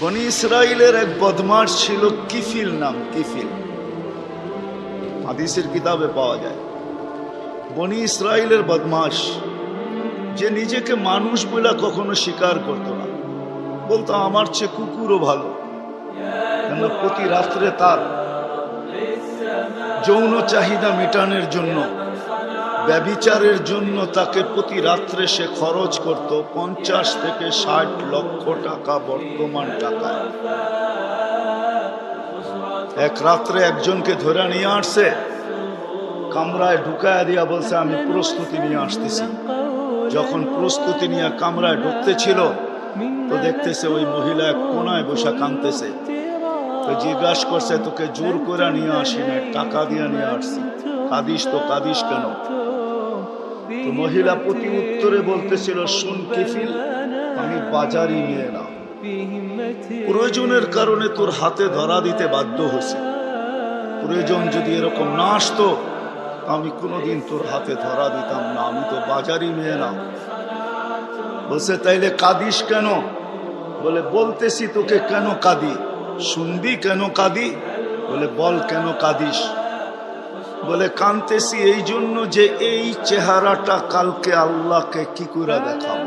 বনি ইসরাইলের এক বদমাশ ছিল, কিফিল নাম। কিফিল হাদিসের কিতাবে পাওয়া যায়। বনি ইসরাইলের বদমাশ, যে নিজেকে মানুষ বলে কখনো স্বীকার করত না, বলতো আমার চেয়ে কুকুরও ভালো। কেন? প্রতি রাত্রে তার যৌন চাহিদা মেটানোর জন্য, ব্যভিচারের জন্য তাকে প্রতি রাত্রে সে খরচ করত 50 থেকে 60 লক্ষ টাকা বর্তমান টাকায়। এক রাত্রে একজনকে ধরে নিয়ে আসছে, কামরায় ঢুকায় দিয়া বলছে আমি প্রস্তুতি নিয়ে আসতেছি। যখন প্রস্তুতি নিয়ে কামরায় ঢুকতে ছিল, তো দেখতেছে ওই মহিলা এক কোনায় বসে কাঁদতেছে। তো জিজ্ঞাসা করছে, তোকে জোর করে নিয়ে আসি না, টাকা দিয়ে নিয়ে আসছি, কাঁদিস তো কাঁদিস কেন? তো মহিলা প্রতি উত্তরে বলতেছিল, শুন কিফিল, আমি বাজারি মেয়ে না, প্রয়োজনের কারণে তোর হাতে ধরা দিতে বাধ্য হয়েছি। প্রয়োজন যদি এরকম না আসতো, আমি কোনোদিন তোর হাতে ধরা দিতাম না, আমি তো বাজারি মেয়ে না। বলছে তাইলে কাঁদিস কেন? বলে বলতেছি তোকে কেন কাঁদি। শুনবি কেন কাঁদি? বলে বল কেন কাঁদিস? বলে কাঁদতেছি এই জন্য যে এই চেহারাটা কালকে আল্লাহকে কি করে দেখাবো।